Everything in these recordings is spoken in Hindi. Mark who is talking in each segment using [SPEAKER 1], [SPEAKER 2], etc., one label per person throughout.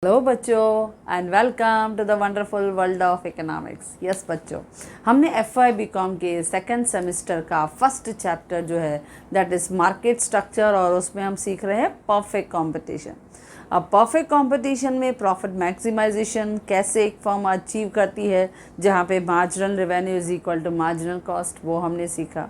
[SPEAKER 1] हेलो बच्चों and welcome to the wonderful world of economics. Yes बच्चों, हमने एफवाई बीकॉम के सेकंड सेमेस्टर का फर्स्ट चैप्टर जो है दैट इज़ मार्केट स्ट्रक्चर, और उसमें हम सीख रहे हैं परफेक्ट कंपटीशन। अब परफेक्ट कंपटीशन में प्रॉफिट मैक्सिमाइजेशन कैसे एक फर्म अचीव करती है, जहाँ पे marginal revenue is equal to marginal cost, वो हमने सीखा।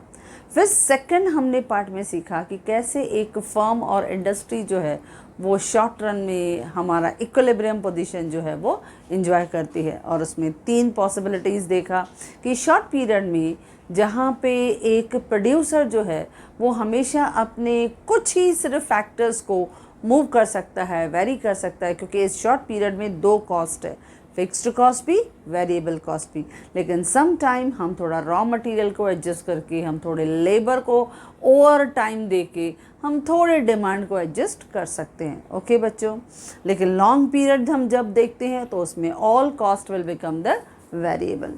[SPEAKER 1] फिर सेकंड हमने पार्ट में सीखा कि कैसे एक फर्म और इंडस्ट्री जो है वो शॉर्ट रन में हमारा इक्विलिब्रियम पोजीशन जो है वो इंजॉय करती है, और उसमें तीन पॉसिबिलिटीज़ देखा कि शॉर्ट पीरियड में जहाँ पे एक प्रोड्यूसर जो है वो हमेशा अपने कुछ ही सिर्फ फैक्टर्स को मूव कर सकता है, वेरी कर सकता है, क्योंकि इस शॉर्ट पीरियड में दो कॉस्ट है, फिक्स्ड कॉस्ट भी, वेरिएबल कॉस्ट भी। लेकिन सम टाइम हम थोड़ा रॉ मटेरियल को एडजस्ट करके, हम थोड़े लेबर को ओवर टाइम दे के हम थोड़े डिमांड को एडजस्ट कर सकते हैं। ओके बच्चों, लेकिन लॉन्ग पीरियड हम जब देखते हैं तो उसमें all cost will become the variable.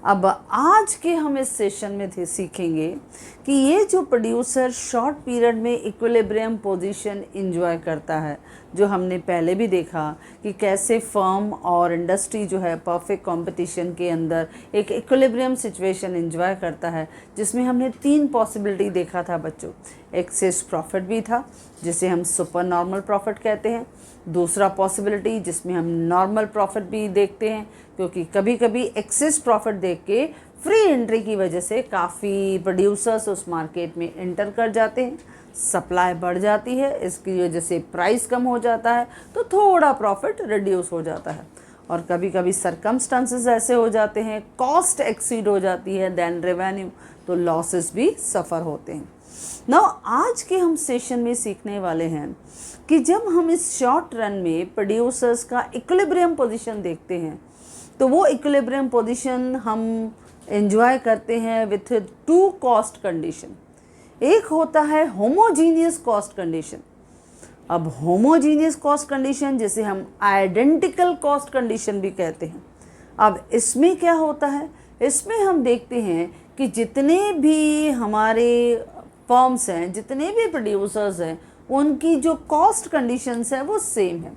[SPEAKER 1] अब आज के हम इस सेशन में सीखेंगे कि ये जो प्रोड्यूसर शॉर्ट पीरियड में इक्विलिब्रियम पोजीशन इंजॉय करता है, जो हमने पहले भी देखा कि कैसे फर्म और इंडस्ट्री जो है परफेक्ट कंपटीशन के अंदर एक इक्विलिब्रियम सिचुएशन इंजॉय करता है, जिसमें हमने तीन पॉसिबिलिटी देखा था बच्चों। एक्सेस प्रॉफिट भी था, जिसे हम सुपर नॉर्मल प्रॉफिट कहते हैं। दूसरा पॉसिबिलिटी जिसमें हम नॉर्मल प्रॉफिट भी देखते हैं, क्योंकि कभी कभी एक्सेस प्रॉफिट देख के फ्री एंट्री की वजह से काफ़ी प्रोड्यूसर्स उस मार्केट में एंटर कर जाते हैं, सप्लाई बढ़ जाती है, इसकी वजह से प्राइस कम हो जाता है, तो थोड़ा प्रॉफिट रिड्यूस हो जाता है। और कभी कभी सरकमस्टांसेस ऐसे हो जाते हैं, कॉस्ट एक्सीड हो जाती है देन रेवेन्यू, तो लॉसेस भी सफ़र होते हैं। नाउ आज के हम सेशन में सीखने वाले हैं कि जब हम इस शॉर्ट रन में प्रोड्यूसर्स का इक्विलिब्रियम पोजीशन देखते हैं, तो वो इक्विलिब्रियम पोजीशन हम एंजॉय करते हैं विथ टू कॉस्ट कंडीशन। एक होता है होमोजीनियस कॉस्ट कंडीशन। अब होमोजीनियस कॉस्ट कंडीशन जिसे हम आइडेंटिकल कॉस्ट कंडीशन भी कहते हैं। अब इसमें क्या होता है, इसमें हम देखते हैं कि जितने भी हमारे फर्म्स हैं, जितने भी प्रोड्यूसर्स हैं, उनकी जो कॉस्ट कंडीशंस है वो सेम है,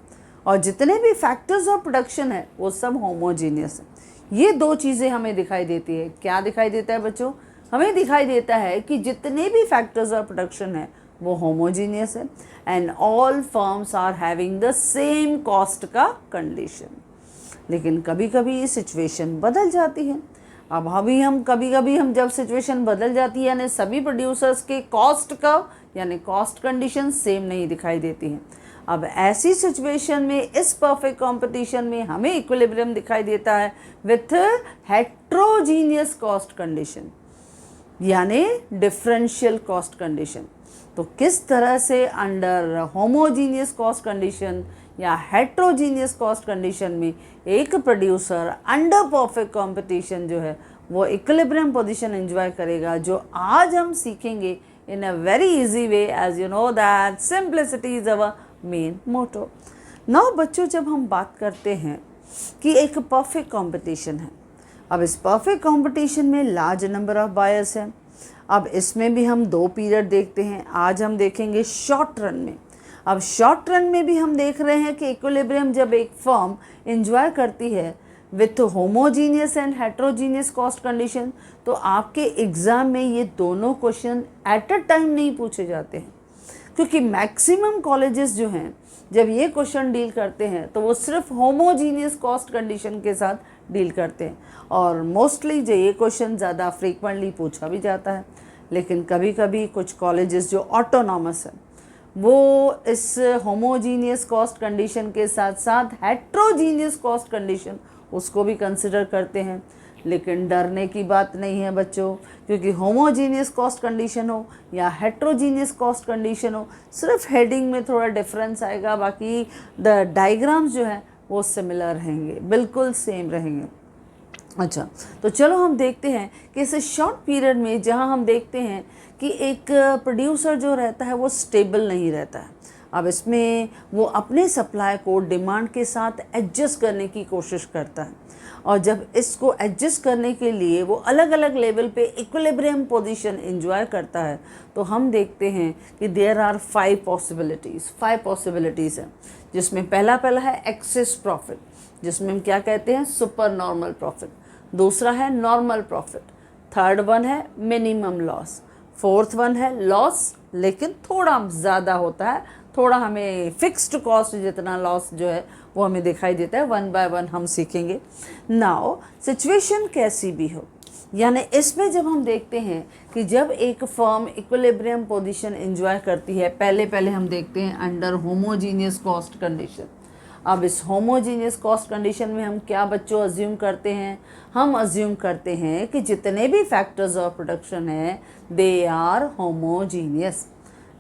[SPEAKER 1] और जितने भी फैक्टर्स ऑफ प्रोडक्शन है वो सब होमोजीनियस है। ये दो चीज़ें हमें दिखाई देती है। क्या दिखाई देता है बच्चों? हमें दिखाई देता है कि जितने भी फैक्टर्स ऑफ प्रोडक्शन है वो होमोजीनियस है, and all firms are having the same cost का कंडीशन। लेकिन कभी कभी ये सिचुएशन बदल जाती है। अब कभी कभी हम जब सिचुएशन बदल जाती है, यानी सभी प्रोड्यूसर्स के कॉस्ट का यानी कॉस्ट कंडीशन सेम नहीं दिखाई देती हैं। अब ऐसी सिचुएशन में इस परफेक्ट कंपटीशन में हमें इक्विलिब्रियम दिखाई देता है विथ हेट्रोजीनियस कॉस्ट कंडीशन, यानी डिफरेंशियल कॉस्ट कंडीशन। तो किस तरह से अंडर होमोजीनियस कॉस्ट कंडीशन या हेट्रोजीनियस कॉस्ट कंडीशन में एक प्रोड्यूसर अंडर परफेक्ट कंपटीशन जो है वो इक्विलिब्रियम पोजीशन एंजॉय करेगा, जो आज हम सीखेंगे in a very easy way, as you know that simplicity is our main motto. Now बच्चों, जब हम बात करते हैं कि एक परफेक्ट कंपटीशन है, अब इस परफेक्ट कंपटीशन में लार्ज नंबर ऑफ बायर्स हैं। अब इसमें भी हम दो पीरियड देखते हैं। आज हम देखेंगे शॉर्ट रन में। अब शॉर्ट रन में भी हम देख रहे हैं कि इक्विलिब्रियम जब एक फर्म एंजॉय करती है with homogeneous and heterogeneous cost condition, तो आपके एग्ज़ाम में ये दोनों क्वेश्चन एट अ टाइम नहीं पूछे जाते हैं, क्योंकि मैक्सिमम कॉलेजेस जो हैं जब ये क्वेश्चन डील करते हैं तो वो सिर्फ होमोजीनियस कॉस्ट कंडीशन के साथ डील करते हैं, और मोस्टली जो ये क्वेश्चन ज़्यादा फ्रीक्वेंटली पूछा भी जाता है। लेकिन कभी कभी कुछ कॉलेजेस जो ऑटोनॉमस है वो इस होमोजीनियस कॉस्ट कंडीशन के साथ साथ हेट्रोजीनियस कॉस्ट कंडीशन उसको भी कंसिडर करते हैं। लेकिन डरने की बात नहीं है बच्चों, क्योंकि होमोजीनियस कॉस्ट कंडीशन हो या हेट्रोजीनियस कॉस्ट कंडीशन हो, सिर्फ हेडिंग में थोड़ा डिफरेंस आएगा, बाकी द डायग्राम्स जो हैं वो सिमिलर रहेंगे, बिल्कुल सेम रहेंगे। अच्छा, तो चलो हम देखते हैं कि इस शॉर्ट पीरियड में जहां हम देखते हैं कि एक प्रोड्यूसर जो रहता है वो स्टेबल नहीं रहता है। अब इसमें वो अपने सप्लाई को डिमांड के साथ एडजस्ट करने की कोशिश करता है, और जब इसको एडजस्ट करने के लिए वो अलग अलग लेवल पे इक्विलिब्रियम पोजीशन एंजॉय करता है, तो हम देखते हैं कि देयर आर 5 पॉसिबिलिटीज़ हैं, जिसमें पहला है एक्सेस प्रॉफिट, जिसमें हम क्या कहते हैं, सुपर नॉर्मल प्रॉफिट। दूसरा है नॉर्मल प्रॉफिट। थर्ड वन है मिनिमम लॉस। फोर्थ वन है लॉस लेकिन थोड़ा ज़्यादा होता है, थोड़ा हमें फिक्स्ड कॉस्ट जितना लॉस जो है वो हमें दिखाई देता है। 1 बाय 1 हम सीखेंगे। नाउ सिचुएशन कैसी भी हो, यानी इसमें जब हम देखते हैं कि जब एक फर्म इक्विलिब्रियम पोजीशन एंजॉय करती है, पहले हम देखते हैं अंडर होमोजीनियस कॉस्ट कंडीशन। अब इस होमोजीनियस कॉस्ट कंडीशन में हम क्या बच्चों अज्यूम करते हैं, हम अज्यूम करते हैं कि जितने भी फैक्टर्स ऑफ प्रोडक्शन हैं दे आर होमोजीनियस।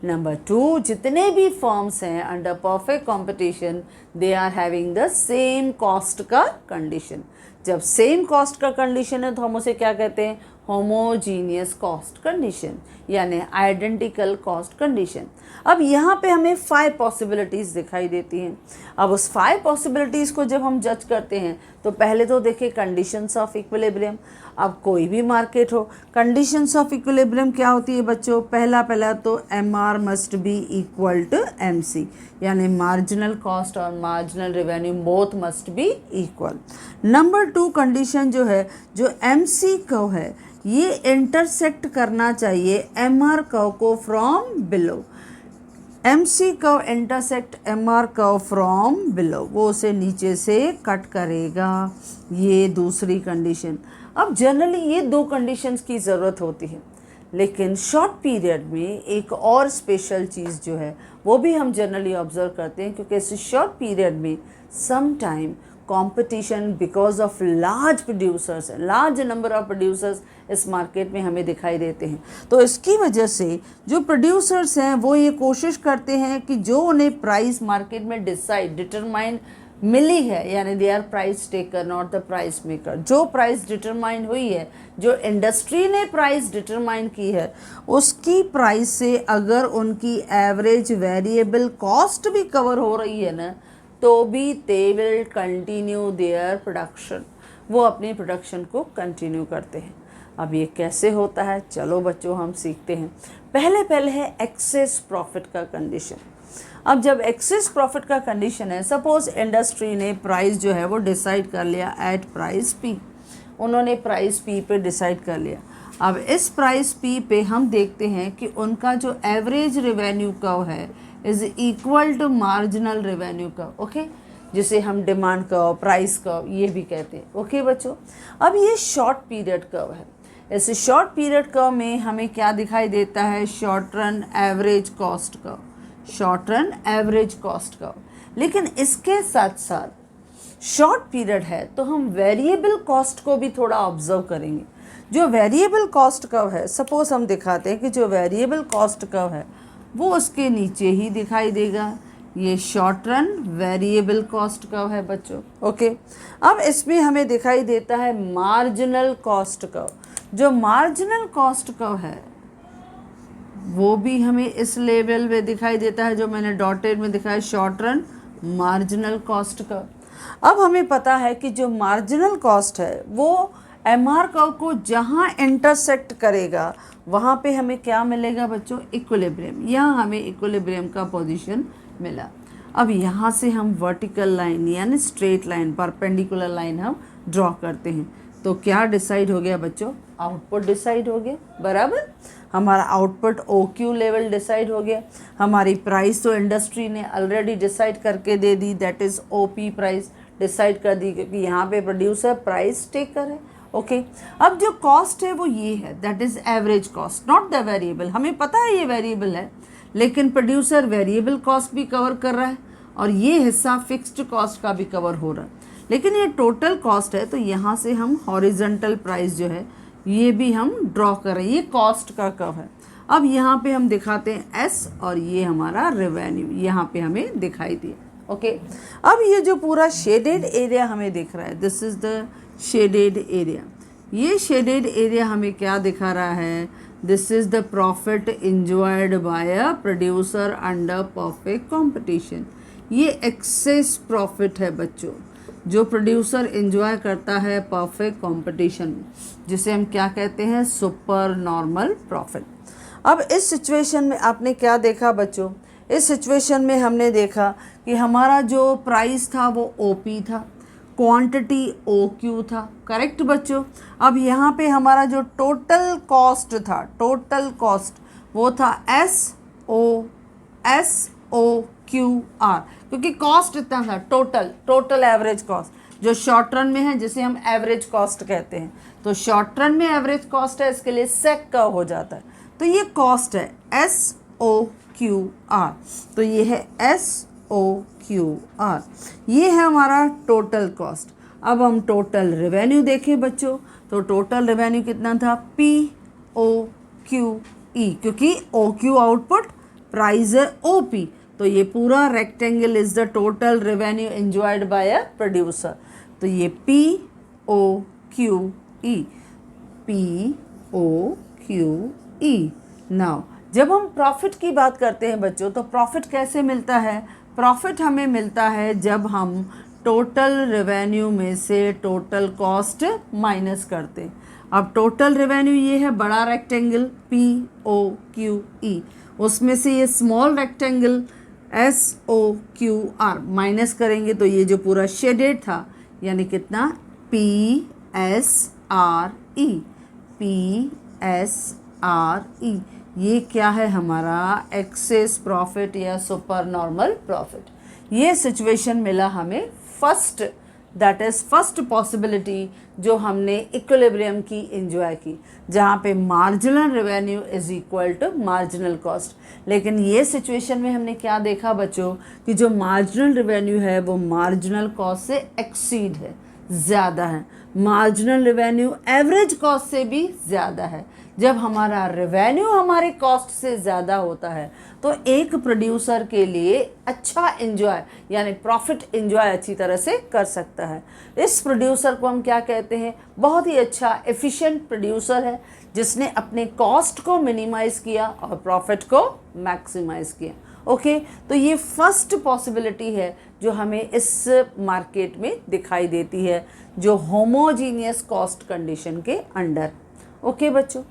[SPEAKER 1] नंबर 2, जितने भी फर्म्स हैं under perfect competition they are having the same cost का कंडीशन। जब सेम कॉस्ट का कंडीशन है तो हम उसे क्या कहते हैं, होमोजीनियस कॉस्ट कंडीशन, यानी आइडेंटिकल कॉस्ट कंडीशन। अब यहाँ पे हमें 5 पॉसिबिलिटीज़ दिखाई देती हैं। अब उस 5 पॉसिबिलिटीज़ को जब हम जज करते हैं तो पहले तो देखिए कंडीशंस ऑफ इक्विलिब्रियम। अब कोई भी मार्केट हो, कंडीशंस ऑफ इक्विलिब्रियम क्या होती है बच्चों, पहला तो MR must be equal to MC, यानी मार्जिनल कॉस्ट और marginal revenue both must be equal. Number 2 condition जो है, जो MC कर्व है ये इंटरसेक्ट करना चाहिए MR कर्व को from below. MC curve intersect MR curve from below, वो उसे नीचे से कट करेगा, ये दूसरी कंडीशन। अब जनरली ये 2 कंडीशंस की ज़रूरत होती है, लेकिन शॉर्ट पीरियड में एक और स्पेशल चीज़ जो है वो भी हम जनरली ऑब्जर्व करते हैं, क्योंकि इस शॉर्ट पीरियड में some time competition because of large producers, large number of producers इस मार्केट में हमें दिखाई देते हैं। तो इसकी वजह से जो प्रोड्यूसर्स हैं वो ये कोशिश करते हैं कि जो उन्हें प्राइस मार्केट में डिटरमाइन मिली है, यानी they are price taker not the price maker, जो प्राइस डिटरमाइन हुई है, जो इंडस्ट्री ने प्राइस डिटरमाइन की है, उसकी प्राइस से अगर उनकी एवरेज वेरिएबल कॉस्ट भी कवर हो रही है ना, तो भी they will continue their production, वो अपनी प्रोडक्शन को कंटिन्यू करते हैं। अब ये कैसे होता है, चलो बच्चों हम सीखते हैं। पहले है एक्सेस प्रॉफिट का कंडीशन। अब जब एक्सेस प्रॉफिट का कंडीशन है, सपोज इंडस्ट्री ने प्राइस जो है वो डिसाइड कर लिया एट प्राइस P, उन्होंने प्राइस P पे डिसाइड कर लिया। अब इस प्राइस P पे हम देखते हैं कि उनका जो एवरेज रेवेन्यू कर्व है is equal to marginal revenue curve, okay, जिसे हम डिमांड कर्व, प्राइस कर्व ये भी कहते हैं, ओके बच्चों। अब ये शॉर्ट पीरियड कर्व है। इस शॉर्ट पीरियड कर्व में हमें क्या दिखाई देता है, short run average cost curve, short run average cost curve. लेकिन इसके साथ साथ शॉर्ट पीरियड है तो हम वेरिएबल कॉस्ट को भी थोड़ा ऑब्जर्व करेंगे। जो वेरिएबल कॉस्ट कर्व है, सपोज हम दिखाते हैं कि जो वेरिएबल कॉस्ट कर्व है वो उसके नीचे ही दिखाई देगा, ये short run variable cost curve है बच्चों, ओके। अब इसमें हमें दिखाई देता है मार्जिनल कॉस्ट कर्व। जो मार्जिनल कॉस्ट कर्व है वो भी हमें इस लेवल पे दिखाई देता है, जो मैंने डॉटेड में दिखाया, short run marginal cost curve. अब हमें पता है कि जो मार्जिनल कॉस्ट है वो MR कर्व को जहाँ इंटरसेक्ट करेगा वहाँ पे हमें क्या मिलेगा बच्चों, इक्विलिब्रियम। यहाँ हमें इक्विलिब्रियम का पोजीशन मिला। अब यहाँ से हम वर्टिकल लाइन यानी स्ट्रेट लाइन, परपेंडिकुलर लाइन हम ड्रॉ करते हैं, तो क्या डिसाइड हो गया बच्चों, आउटपुट डिसाइड हो गया, बराबर। हमारा आउटपुट OQ लेवल डिसाइड हो गया। हमारी प्राइस तो इंडस्ट्री ने ऑलरेडी डिसाइड करके दे दी, that is OP price decide कर दी, क्योंकि यहाँ पे प्रोड्यूसर प्राइस टेकर है, ओके। अब जो कॉस्ट है वो ये है, that is average cost, not the variable. हमें पता है ये वेरिएबल है, लेकिन प्रोड्यूसर वेरिएबल कॉस्ट भी कवर कर रहा है और ये हिस्सा फिक्स्ड कॉस्ट का भी कवर हो रहा है, लेकिन ये टोटल कॉस्ट है। तो यहाँ से हम हॉरिजॉन्टल प्राइस जो है ये भी हम ड्रॉ कर रहे हैं, ये कॉस्ट का कर्व है। अब यहाँ पे हम दिखाते हैं S और ये हमारा रेवेन्यू यहाँ पे हमें दिखाई दिया, ओके। अब ये जो पूरा शेडेड एरिया हमें दिख रहा है, this is the shaded area. ये शेडेड एरिया हमें क्या दिखा रहा है, this is the profit enjoyed bye a producer under perfect competition. ये एक्सेस प्रॉफिट है बच्चों, जो प्रोड्यूसर इंजॉय करता है परफेक्ट कंपटीशन में, जिसे हम क्या कहते हैं, सुपर नॉर्मल प्रॉफिट। अब इस सिचुएशन में आपने क्या देखा बच्चों, इस सिचुएशन में हमने देखा कि हमारा जो प्राइस था वो ओपी था, क्वांटिटी ओ क्यू था, करेक्ट बच्चों। अब यहाँ पे हमारा जो टोटल कॉस्ट था, टोटल कॉस्ट वो था एस ओ क्यू आर, क्योंकि कॉस्ट इतना था, टोटल एवरेज कॉस्ट जो शॉर्ट रन में है, जिसे हम एवरेज कॉस्ट कहते हैं। तो शॉर्ट रन में एवरेज कॉस्ट है, इसके लिए सेक का हो जाता है। तो ये कॉस्ट है एस ओ क्यू आर, तो ये है एस ओ क्यू आर, ये है हमारा टोटल कॉस्ट। अब हम टोटल रेवेन्यू देखें बच्चों, तो टोटल रेवेन्यू कितना था, पी ओ क्यू ई, क्योंकि ओ क्यू आउटपुट, प्राइस है ओ पी, तो ये पूरा rectangle is the total revenue enjoyed by a producer. तो ये P O Q E, P O Q E. Now जब हम प्रॉफिट की बात करते हैं बच्चों, तो प्रॉफिट कैसे मिलता है, प्रॉफिट हमें मिलता है जब हम टोटल रेवेन्यू में से टोटल कॉस्ट माइनस करते हैं। अब टोटल रेवेन्यू ये है बड़ा rectangle P O Q E, उसमें से ये small rectangle S O Q R minus करेंगे, तो ये जो पूरा शेडेड था यानी कितना, P S R E, P S R E, ये क्या है हमारा एक्सेस प्रॉफिट या सुपर नॉर्मल प्रॉफिट। ये सिचुएशन मिला हमें first, that is first possibility जो हमने इक्विलिब्रियम की एंजॉय की, जहाँ पे marginal revenue is equal to marginal cost. लेकिन ये सिचुएशन में हमने क्या देखा बच्चों, कि जो मार्जिनल रेवेन्यू है वो मार्जिनल कॉस्ट से एक्सीड है, ज़्यादा है। मार्जिनल रेवेन्यू एवरेज कॉस्ट से भी ज़्यादा है। जब हमारा रेवेन्यू हमारे कॉस्ट से ज़्यादा होता है तो एक प्रोड्यूसर के लिए अच्छा एंजॉय यानी प्रॉफिट एंजॉय अच्छी तरह से कर सकता है। इस प्रोड्यूसर को हम क्या कहते हैं, बहुत ही अच्छा एफिशिएंट प्रोड्यूसर है, जिसने अपने कॉस्ट को मिनिमाइज़ किया और प्रॉफिट को मैक्सिमाइज़ किया। ओके, तो ये फर्स्ट पॉसिबिलिटी है जो हमें इस मार्केट में दिखाई देती है, जो होमोजीनियस कॉस्ट कंडीशन के अंडर। ओके बच्चों,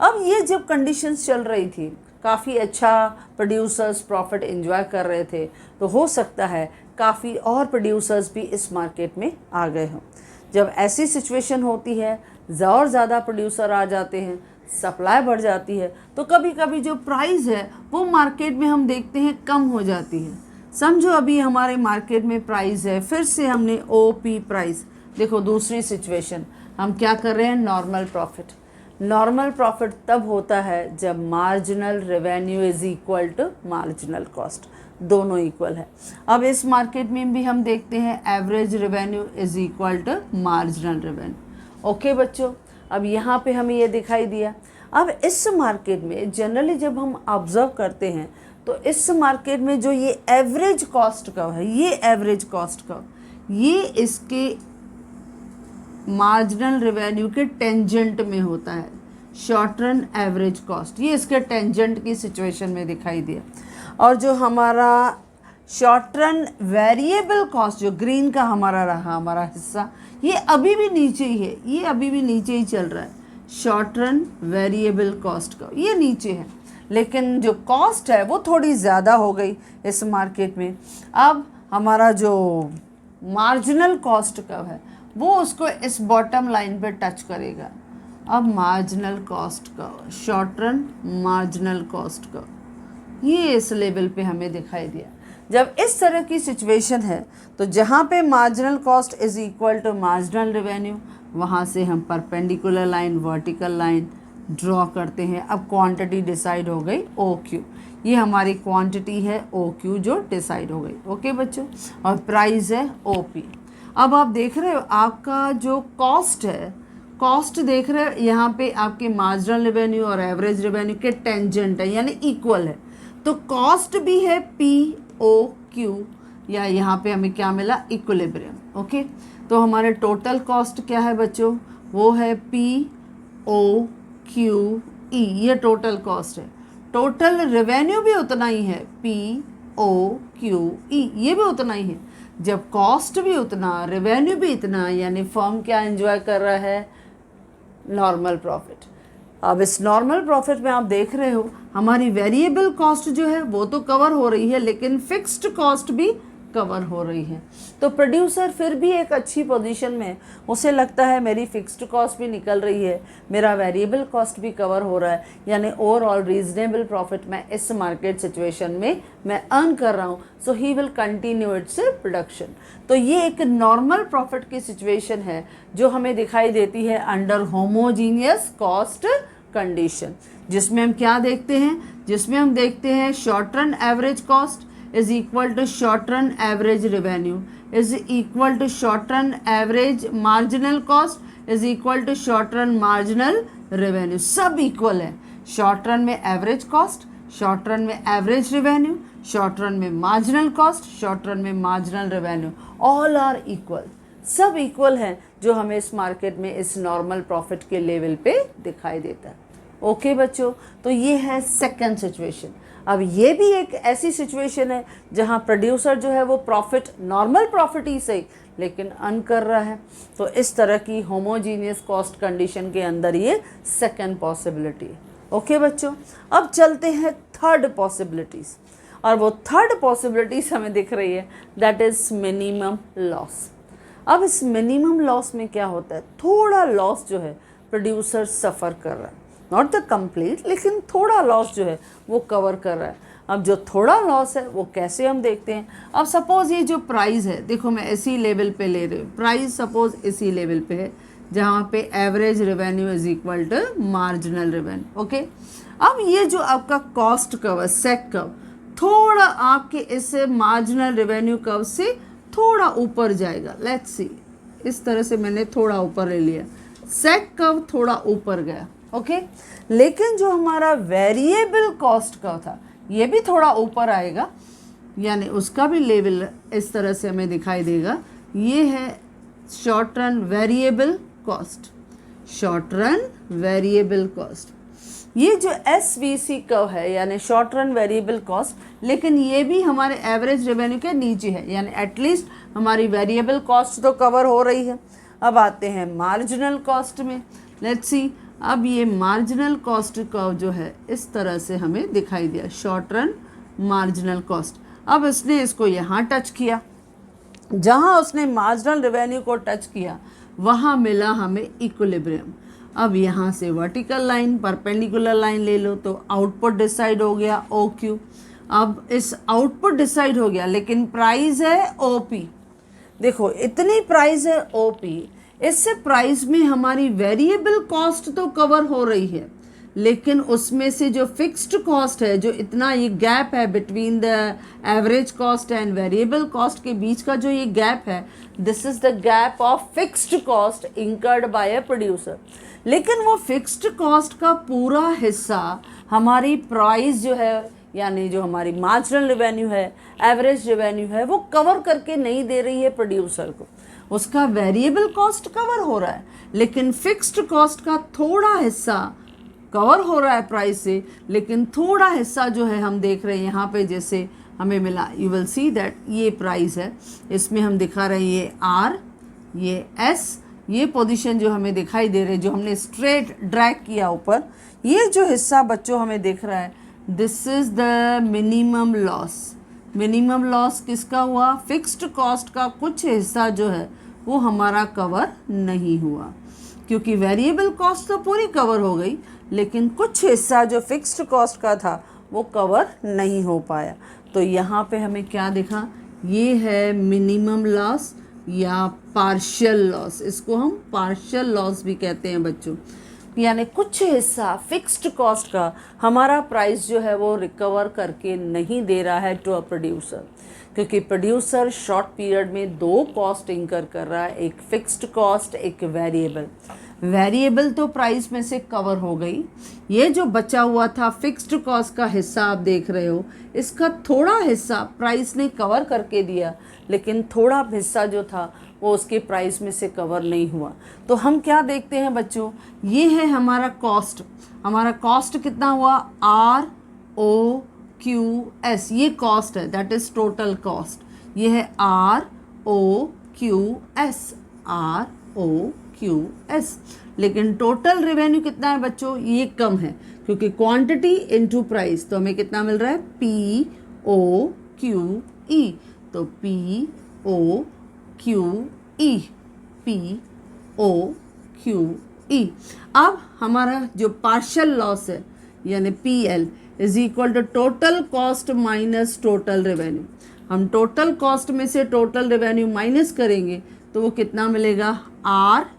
[SPEAKER 1] अब ये जब कंडीशंस चल रही थी, काफ़ी अच्छा प्रोड्यूसर्स प्रॉफिट एंजॉय कर रहे थे, तो हो सकता है काफ़ी और प्रोड्यूसर्स भी इस मार्केट में आ गए हों। जब ऐसी सिचुएशन होती है, और ज़्यादा प्रोड्यूसर आ जाते हैं, सप्लाई बढ़ जाती है, तो कभी कभी जो प्राइस है वो मार्केट में हम देखते हैं कम हो जाती है। समझो अभी हमारे मार्केट में प्राइस है, फिर से हमने ओ पी प्राइस, देखो दूसरी सिचुएशन हम क्या कर रहे हैं, नॉर्मल प्रॉफिट। नॉर्मल प्रॉफिट तब होता है जब marginal revenue is equal to marginal cost, दोनों इक्वल है। अब इस मार्केट में भी हम देखते हैं average revenue is equal to marginal revenue. Okay बच्चों, अब यहाँ पे हमें ये दिखाई दिया। अब इस मार्केट में जनरली जब हम ऑब्जर्व करते हैं तो इस मार्केट में जो ये एवरेज कॉस्ट कर्व है, ये एवरेज कॉस्ट कर्व, ये इसके मार्जिनल रेवेन्यू के टेंजेंट में होता है। शॉर्ट रन एवरेज कॉस्ट ये इसके टेंजेंट की सिचुएशन में दिखाई दिया, और जो हमारा शॉर्ट रन वेरिएबल कॉस्ट जो ग्रीन का हमारा रहा हमारा हिस्सा, ये अभी भी नीचे ही है, ये अभी भी नीचे ही चल रहा है। शॉर्ट रन वेरिएबल कॉस्ट का ये नीचे है, लेकिन जो कॉस्ट है वो थोड़ी ज़्यादा हो गई इस मार्केट में। अब हमारा जो मार्जिनल कॉस्ट का है वो उसको इस बॉटम लाइन पे टच करेगा। अब मार्जिनल कॉस्ट का, शॉर्ट रन मार्जिनल कॉस्ट का, ये इस लेवल पे हमें दिखाई दिया। जब इस तरह की सिचुएशन है तो जहाँ पे marginal cost is equal to marginal revenue, वहाँ से हम perpendicular line, vertical line draw करते हैं। अब क्वांटिटी डिसाइड हो गई ओ क्यू, ये हमारी क्वांटिटी है ओ क्यू जो डिसाइड हो गई। ओके बच्चों, और प्राइस है ओ पी। अब आप देख रहे हो आपका जो कॉस्ट है, कॉस्ट देख रहे हो यहाँ पे आपके मार्जिनल रेवेन्यू और एवरेज रेवेन्यू के टेंजेंट है यानी इक्वल है, तो कॉस्ट भी है पी ओ क्यू, या यहाँ पे हमें क्या मिला, इक्विलिब्रियम। ओके, तो हमारे टोटल कॉस्ट क्या है बच्चों, वो है पी ओ क्यू ई, ये टोटल कॉस्ट है। टोटल रेवेन्यू भी उतना ही है, POQE, ये भी उतना ही है। जब कॉस्ट भी उतना, रेवेन्यू भी इतना, यानी फर्म क्या एंजॉय कर रहा है, नॉर्मल प्रॉफिट। अब इस नॉर्मल प्रॉफिट में आप देख रहे हो हमारी वेरिएबल कॉस्ट जो है वो तो कवर हो रही है, लेकिन फिक्स्ड कॉस्ट भी कवर हो रही है। तो प्रोड्यूसर फिर भी एक अच्छी पोजीशन में, उसे लगता है मेरी फिक्स्ड कॉस्ट भी निकल रही है, मेरा वेरिएबल कॉस्ट भी कवर हो रहा है, यानी ओवरऑल रीजनेबल प्रॉफिट मैं इस मार्केट सिचुएशन में मैं अर्न कर रहा हूँ। So he will continue its production. तो ये एक नॉर्मल प्रॉफिट की सिचुएशन है जो हमें दिखाई देती है अंडर होमोजीनियस कॉस्ट कंडीशन, जिसमें हम क्या देखते हैं, जिसमें हम देखते हैं short run average cost is equal to short run average revenue is equal to short run average marginal cost is equal to short run marginal revenue। सब इक्वल है। शॉर्ट रन में एवरेज कॉस्ट, शॉर्ट रन में एवरेज रेवेन्यू, शॉर्ट रन में मार्जिनल कॉस्ट, शॉर्ट रन में marginal revenue, all are equal, सब इक्वल हैं, जो हमें इस मार्केट में इस नॉर्मल प्रॉफिट के लेवल पे दिखाई देता है। ओके बच्चों, तो ये है सेकंड सिचुएशन। अब ये भी एक ऐसी सिचुएशन है जहाँ प्रोड्यूसर जो है वो प्रॉफिट, नॉर्मल प्रॉफिट ही सही, लेकिन अर्न कर रहा है। तो इस तरह की होमोजीनियस कॉस्ट कंडीशन के अंदर ये सेकंड पॉसिबिलिटी है। ओके बच्चों, अब चलते हैं थर्ड पॉसिबिलिटीज़, और वो थर्ड पॉसिबिलिटीज़ हमें दिख रही है, दैट इज़ मिनिमम लॉस। अब इस मिनिमम लॉस में क्या होता है, थोड़ा लॉस जो है प्रोड्यूसर सफ़र कर रहा है, नॉट द कंप्लीट, लेकिन थोड़ा लॉस जो है वो कवर कर रहा है। अब जो थोड़ा लॉस है वो कैसे हम देखते हैं। अब सपोज़ ये जो प्राइस है, देखो मैं इसी लेवल पे ले रही हूँ, प्राइस सपोज़ इसी लेवल पे है जहाँ पे average revenue is equal to marginal revenue. Okay, अब ये जो आपका कॉस्ट कर्व, सेक कर्व, थोड़ा आपके इस मार्जिनल रेवेन्यू कर्व से थोड़ा ऊपर जाएगा। लेट्स सी, इस तरह से मैंने थोड़ा ऊपर ले लिया, सेक कर्व थोड़ा ऊपर गया। ओके, लेकिन जो हमारा वेरिएबल कॉस्ट का था ये भी थोड़ा ऊपर आएगा, यानी उसका भी लेवल इस तरह से हमें दिखाई देगा। ये है short run variable cost, short run variable cost. ये जो SVC कर्व है यानी शॉर्ट रन वेरिएबल कॉस्ट, लेकिन ये भी हमारे एवरेज रेवेन्यू के नीचे है, यानी एटलीस्ट हमारी वेरिएबल कॉस्ट तो कवर हो रही है। अब आते हैं मार्जिनल कॉस्ट में। लेट्स सी, अब ये मार्जिनल कॉस्ट कर्व जो है इस तरह से हमें दिखाई दिया, शॉर्ट रन मार्जिनल कॉस्ट। अब इसने इसको यहाँ टच किया, जहाँ उसने मार्जिनल रेवेन्यू को टच किया वहाँ मिला हमें इक्विलिब्रियम। अब यहाँ से वर्टिकल लाइन, परपेंडिकुलर लाइन ले लो तो आउटपुट डिसाइड हो गया OQ। अब इस आउटपुट डिसाइड हो गया, लेकिन प्राइस है OP। देखो इतनी प्राइस है OP, इससे प्राइस में हमारी वेरिएबल कॉस्ट तो कवर हो रही है, लेकिन उसमें से जो फिक्स्ड कॉस्ट है, जो इतना ये गैप है between the average cost and variable cost के बीच का जो ये गैप है, this is the gap of fixed cost incurred by a producer. लेकिन वो फिक्स्ड कॉस्ट का पूरा हिस्सा हमारी प्राइस जो है, यानी जो हमारी मार्जिनल रेवेन्यू है, एवरेज रेवेन्यू है, वो कवर करके नहीं दे रही है प्रोड्यूसर को। उसका वेरिएबल कॉस्ट कवर हो रहा है, लेकिन फिक्स्ड कॉस्ट का थोड़ा हिस्सा कवर हो रहा है प्राइस से, लेकिन थोड़ा हिस्सा जो है हम देख रहे हैं यहाँ पे, जैसे हमें मिला, यू विल सी दैट ये प्राइस है, इसमें हम दिखा रहे हैं ये R, ये S, ये पोजीशन जो हमें दिखाई दे रहे हैं, जो हमने स्ट्रेट ड्रैग किया ऊपर, ये जो हिस्सा बच्चों हमें दिख रहा है, this is the minimum loss. Minimum loss किसका हुआ, फिक्स्ड कॉस्ट का कुछ हिस्सा जो है वो हमारा कवर नहीं हुआ, क्योंकि वेरिएबल कॉस्ट तो पूरी कवर हो गई, लेकिन कुछ हिस्सा जो फिक्स्ड कॉस्ट का था वो कवर नहीं हो पाया। तो यहाँ पे हमें क्या दिखा, ये है मिनिमम लॉस या पार्शियल लॉस, इसको हम पार्शियल लॉस भी कहते हैं बच्चों, यानी कुछ हिस्सा फिक्स्ड कॉस्ट का हमारा प्राइस जो है वो रिकवर करके नहीं दे रहा है टू अ प्रोड्यूसर। क्योंकि प्रोड्यूसर शॉर्ट पीरियड में दो कॉस्ट इंकर कर रहा है, एक फिक्स्ड कॉस्ट, एक वेरिएबल। वेरिएबल तो प्राइस में से कवर हो गई, ये जो बचा हुआ था फिक्स्ड कॉस्ट का हिस्सा आप देख रहे हो, इसका थोड़ा हिस्सा प्राइस ने कवर करके दिया, लेकिन थोड़ा हिस्सा जो था वो उसके प्राइस में से कवर नहीं हुआ। तो हम क्या देखते हैं बच्चों, ये है हमारा कॉस्ट। हमारा कॉस्ट कितना हुआ, ROQS, ये कॉस्ट है, दैट इज टोटल कॉस्ट। ये है ROQS। लेकिन टोटल रेवेन्यू कितना है बच्चों, ये कम है, क्योंकि क्वांटिटी इनटू प्राइस, तो हमें कितना मिल रहा है, POQE। तो POQE। अब हमारा जो पार्शियल लॉस है यानी PL is equal to total cost minus total revenue. हम टोटल कॉस्ट में से टोटल रेवेन्यू माइनस करेंगे तो वो कितना मिलेगा, RPES।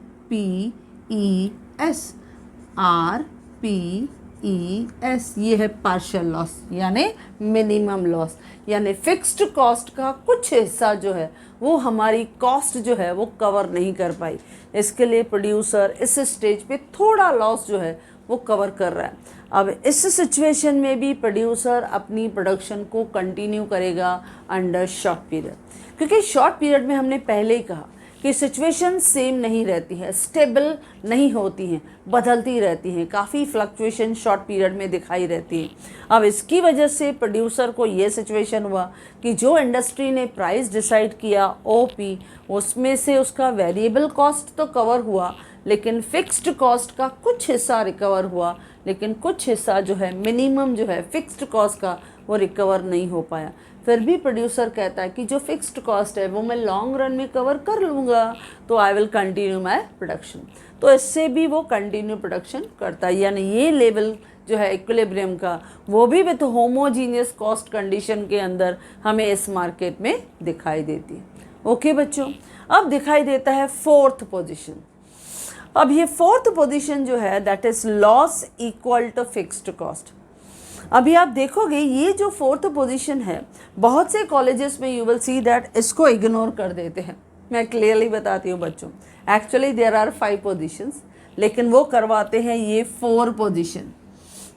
[SPEAKER 1] ये है पार्शियल लॉस यानी मिनिमम लॉस, यानी फिक्स्ड कॉस्ट का कुछ हिस्सा जो है वो हमारी कॉस्ट जो है वो कवर नहीं कर पाई। इसके लिए प्रोड्यूसर इस स्टेज पे थोड़ा लॉस जो है वो कवर कर रहा है। अब इस सिचुएशन में भी प्रोड्यूसर अपनी प्रोडक्शन को कंटिन्यू करेगा अंडर शॉर्ट पीरियड, क्योंकि शॉर्ट पीरियड में हमने पहले ही कहा कि सिचुएशन सेम नहीं रहती है, स्टेबल नहीं होती हैं, बदलती रहती हैं, काफ़ी फ्लक्चुएशन शॉर्ट पीरियड में दिखाई रहती है। अब इसकी वजह से प्रोड्यूसर को ये सिचुएशन हुआ कि जो इंडस्ट्री ने प्राइस डिसाइड किया OP, उसमें से उसका वेरिएबल कॉस्ट तो कवर हुआ, लेकिन फिक्स्ड कॉस्ट का कुछ हिस्सा रिकवर हुआ, लेकिन कुछ हिस्सा जो है मिनिमम जो है फिक्स्ड कॉस्ट का वो रिकवर नहीं हो पाया। फिर भी प्रोड्यूसर कहता है कि जो फिक्स्ड कॉस्ट है वो मैं लॉन्ग रन में कवर कर लूँगा, तो I will continue my production. तो इससे भी वो कंटिन्यू प्रोडक्शन करता है, यानी ये लेवल जो है इक्विलिब्रियम का वो भी विथ होमोजीनियस कॉस्ट कंडीशन के अंदर हमें इस मार्केट में दिखाई देती है। ओके बच्चों, अब दिखाई देता है फोर्थ पोजीशन। अब ये फोर्थ पोजीशन जो है that is loss equal to fixed cost. अभी आप देखोगे ये जो फोर्थ पोजीशन है, बहुत से कॉलेजेस में यू विल सी दैट इसको इग्नोर कर देते हैं। मैं क्लियरली बताती हूँ बच्चों, एक्चुअली देयर आर 5 पोजीशंस, लेकिन वो करवाते हैं ये 4 पोजीशन।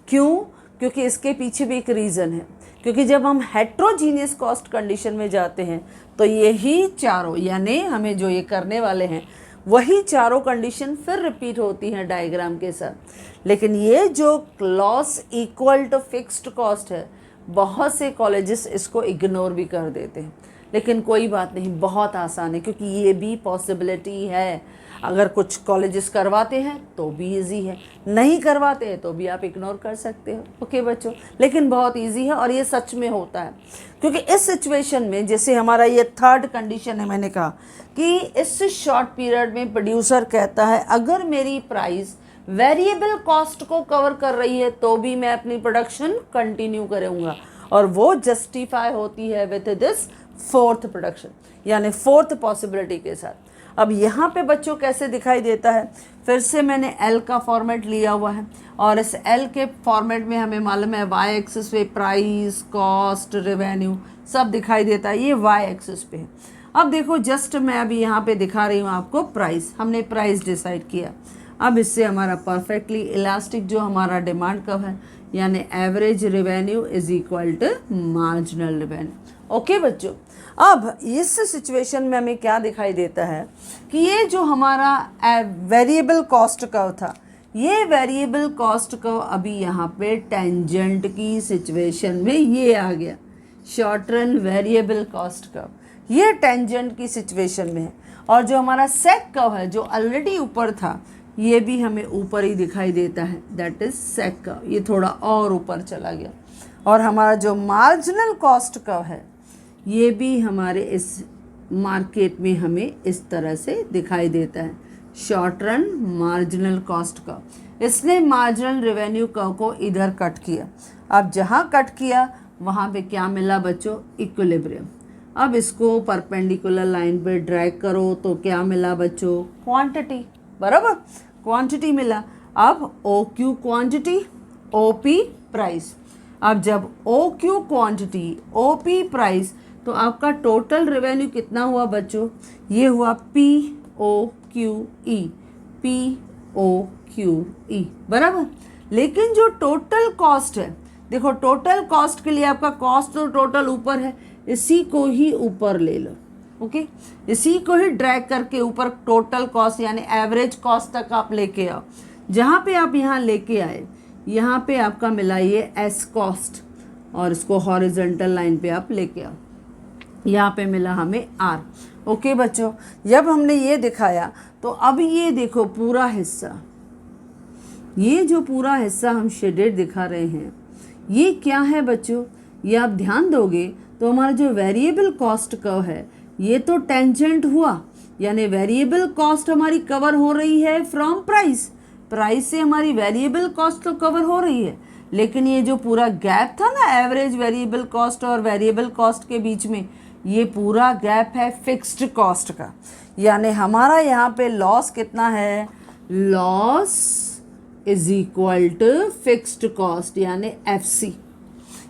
[SPEAKER 1] क्यों? क्योंकि इसके पीछे भी एक रीज़न है, क्योंकि जब हम हेट्रोजीनियस कॉस्ट कंडीशन में जाते हैं तो यही चारों, यानी हमें जो ये करने वाले हैं वही चारों कंडीशन फिर रिपीट होती हैं डायग्राम के साथ। लेकिन ये जो loss equal to fixed cost है, बहुत से कॉलेजेस इसको इग्नोर भी कर देते हैं, लेकिन कोई बात नहीं, बहुत आसान है, क्योंकि ये भी पॉसिबिलिटी है। अगर कुछ कॉलेजेस करवाते हैं तो भी इजी है, नहीं करवाते हैं तो भी आप इग्नोर कर सकते हो। ओके बच्चों, लेकिन बहुत इजी है और ये सच में होता है, क्योंकि इस सिचुएशन में जैसे हमारा ये थर्ड कंडीशन है, मैंने कहा कि इस शॉर्ट पीरियड में प्रोड्यूसर कहता है अगर मेरी प्राइस वेरिएबल कॉस्ट को कवर कर रही है तो भी मैं अपनी प्रोडक्शन कंटिन्यू करूँगा, और वो जस्टिफाई होती है विथ दिस फोर्थ प्रोडक्शन, यानी फोर्थ पॉसिबिलिटी के साथ। अब यहाँ पे बच्चों कैसे दिखाई देता है, फिर से मैंने L का फॉर्मेट लिया हुआ है, और इस L के फॉर्मेट में हमें मालूम है Y एक्सिस पे प्राइस, कॉस्ट, रेवेन्यू सब दिखाई देता है, ये Y एक्सिस पे है। अब देखो जस्ट मैं अभी यहाँ पे दिखा रही हूँ आपको प्राइस, हमने प्राइस डिसाइड किया। अब इससे हमारा परफेक्टली इलास्टिक जो हमारा डिमांड कर्व है, यानी average revenue is equal to marginal revenue. Okay बच्चों, अब इस सिचुएशन में हमें क्या दिखाई देता है कि ये जो हमारा वेरिएबल कॉस्ट कर्व था, ये वेरिएबल कॉस्ट कर्व अभी यहाँ पे टेंजेंट की सिचुएशन में ये आ गया, short run variable cost curve ये टेंजेंट की सिचुएशन में है, और जो हमारा सेक कर्व है जो ऑलरेडी ऊपर था ये भी हमें ऊपर ही दिखाई देता है, दैट इज सेक कर्व, ये थोड़ा और ऊपर चला गया। और हमारा जो मार्जिनल कॉस्ट कर्व है ये भी हमारे इस मार्केट में हमें इस तरह से दिखाई देता है, short run marginal cost curve. इसने मार्जिनल रेवेन्यू कर्व को इधर कट किया। अब जहाँ कट किया वहाँ पे क्या मिला बच्चों, इक्विलिब्रियम। अब इसको परपेंडिकुलर लाइन पे ड्रैग करो तो क्या मिला बच्चों, क्वांटिटी, बराबर क्वांटिटी मिला। अब OQ क्वांटिटी, OP प्राइस। अब जब OQ क्वांटिटी, OP प्राइस, तो आपका टोटल रेवेन्यू कितना हुआ बच्चों? ये हुआ POQE, POQE, बराबर। लेकिन जो टोटल कॉस्ट है, देखो टोटल कॉस्ट के लिए आपका कॉस्ट तो टोटल ऊपर है, इसी को ही ऊपर ले लो, ओके। इसी को ही ड्रैग करके ऊपर टोटल कॉस्ट यानी एवरेज कॉस्ट तक आप लेके आओ। जहाँ पे आप यहाँ लेके आए, यहाँ पे आपका मिला ये एस कॉस्ट, और इसको हॉरिजॉन्टल लाइन पे आप लेके आओ, यहाँ पे मिला हमें आर। ओके बच्चों, जब हमने ये दिखाया तो अब ये देखो पूरा हिस्सा, ये जो पूरा हिस्सा हम शेडेड दिखा रहे हैं, ये क्या है बच्चों? ये आप ध्यान दोगे तो हमारा जो वेरिएबल कॉस्ट कर्व है ये तो टेंजेंट हुआ, यानी वेरिएबल कॉस्ट हमारी कवर हो रही है फ्रॉम प्राइस, प्राइस से हमारी वेरिएबल कॉस्ट तो कवर हो रही है। लेकिन ये जो पूरा गैप था ना एवरेज वेरिएबल कॉस्ट और वेरिएबल कॉस्ट के बीच में, ये पूरा गैप है फिक्स्ड कॉस्ट का, यानी हमारा यहाँ पे लॉस कितना है? Loss is equal to fixed cost यानी FC।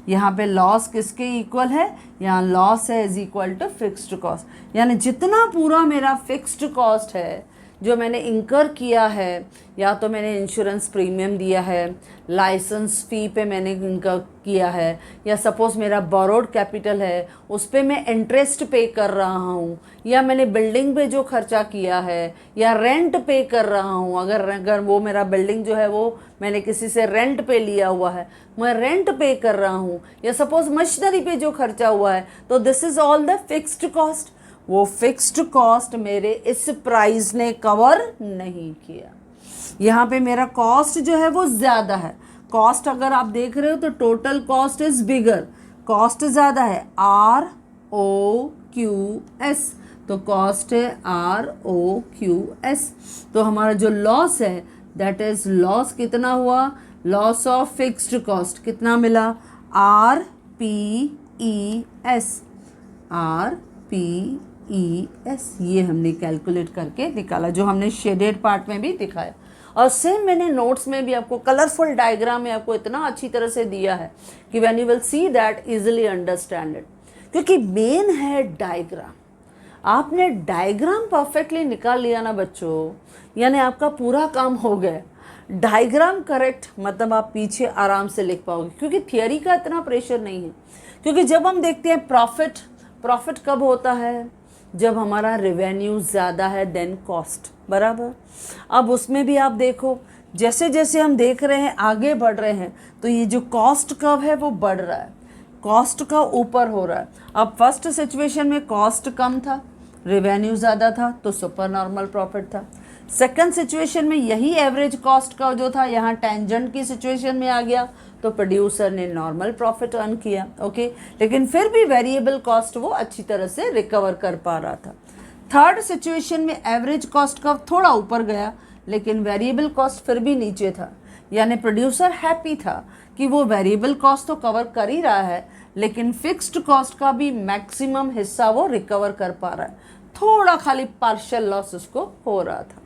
[SPEAKER 1] यहाँ पे लॉस किसके इक्वल है? यहाँ लॉस है is equal to fixed cost, यानी जितना पूरा मेरा फिक्स्ड कॉस्ट है जो मैंने इंकर किया है, या तो मैंने इंश्योरेंस प्रीमियम दिया है, लाइसेंस फ़ी पे मैंने इंकर किया है, या सपोज़ मेरा बोरोड कैपिटल है उस पे मैं इंटरेस्ट पे कर रहा हूँ, या मैंने बिल्डिंग पे जो खर्चा किया है, या रेंट पे कर रहा हूँ, अगर वो मेरा बिल्डिंग जो है वो मैंने किसी से रेंट पे लिया हुआ है, मैं रेंट पे कर रहा हूँ, या सपोज़ मशीनरी पे जो खर्चा हुआ है, तो this is all the fixed cost. वो फिक्स्ड कॉस्ट मेरे इस प्राइस ने कवर नहीं किया। यहाँ पे मेरा कॉस्ट जो है वो ज़्यादा है, कॉस्ट अगर आप देख रहे हो तो total cost is bigger, cost ज़्यादा है ROQS, तो कॉस्ट है ROQS। तो हमारा जो लॉस है दैट इज़ लॉस कितना हुआ? लॉस ऑफ फिक्स्ड कॉस्ट कितना मिला? RPES, RPES। ये हमने कैलकुलेट करके निकाला, जो हमने शेडेड पार्ट में भी दिखाया। और सेम मैंने नोट्स में भी आपको कलरफुल डायग्राम में आपको इतना अच्छी तरह से दिया है कि when you will see that easily understand it, क्योंकि मेन है डायग्राम। आपने डायग्राम परफेक्टली निकाल लिया ना बच्चों, यानी आपका पूरा काम हो गया। डायग्राम करेक्ट मतलब आप पीछे आराम से लिख पाओगे, क्योंकि थियरी का इतना प्रेशर नहीं है। क्योंकि जब हम देखते हैं प्रॉफिट कब होता है? जब हमारा रेवेन्यू ज़्यादा है देन कॉस्ट, बराबर। अब उसमें भी आप देखो, जैसे जैसे हम देख रहे हैं आगे बढ़ रहे हैं, तो ये जो कॉस्ट कर्व है वो बढ़ रहा है, कॉस्ट का ऊपर हो रहा है। अब फर्स्ट सिचुएशन में कॉस्ट कम था, रेवेन्यू ज़्यादा था, तो सुपर नॉर्मल प्रॉफिट था। सेकंड सिचुएशन में यही एवरेज कॉस्ट का जो था यहाँ टेंजेंट की सिचुएशन में आ गया, तो प्रोड्यूसर ने नॉर्मल प्रॉफिट अर्न किया, ओके। लेकिन फिर भी वेरिएबल कॉस्ट वो अच्छी तरह से रिकवर कर पा रहा था। थर्ड सिचुएशन में एवरेज कॉस्ट का थोड़ा ऊपर गया, लेकिन वेरिएबल कॉस्ट फिर भी नीचे था, यानी प्रोड्यूसर हैप्पी था कि वो वेरिएबल कॉस्ट तो कवर कर ही रहा है, लेकिन फिक्स्ड कॉस्ट का भी मैक्सिमम हिस्सा वो रिकवर कर पा रहा है। थोड़ा खाली पार्शियल लॉस उसको हो रहा था।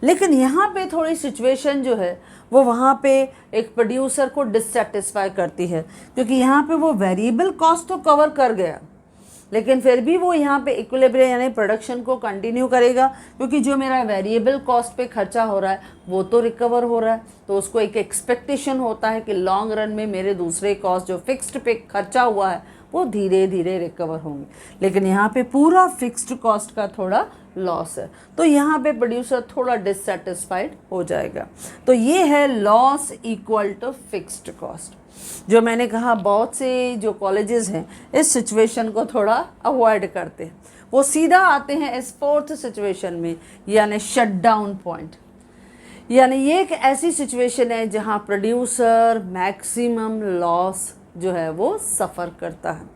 [SPEAKER 1] लेकिन यहाँ पे थोड़ी सिचुएशन जो है वो वहाँ पे एक प्रोड्यूसर को डिससेटिस्फाई करती है, क्योंकि यहाँ पे वो वेरिएबल कॉस्ट तो कवर कर गया, लेकिन फिर भी वो यहाँ पे इक्विलिब्रियम यानी प्रोडक्शन को कंटिन्यू करेगा, क्योंकि जो मेरा वेरिएबल कॉस्ट पे खर्चा हो रहा है वो तो रिकवर हो रहा है। तो उसको एक एक्सपेक्टेशन होता है कि लॉन्ग रन में मेरे दूसरे कॉस्ट जो फिक्स्ड पे खर्चा हुआ है वो धीरे धीरे रिकवर होंगे। लेकिन यहाँ पे पूरा फिक्स्ड कॉस्ट का थोड़ा लॉस है, तो यहाँ पे प्रोड्यूसर थोड़ा डिससेटिस्फाइड हो जाएगा। तो ये है loss equal to fixed cost. जो मैंने कहा बहुत से जो कॉलेजेस हैं इस सिचुएशन को थोड़ा अवॉइड करते हैं, वो सीधा आते हैं इस फोर्थ सिचुएशन में, यानी शट डाउन पॉइंट। यानी ये एक ऐसी सिचुएशन है जहाँ प्रोड्यूसर मैक्सिमम लॉस जो है वो सफ़र करता है।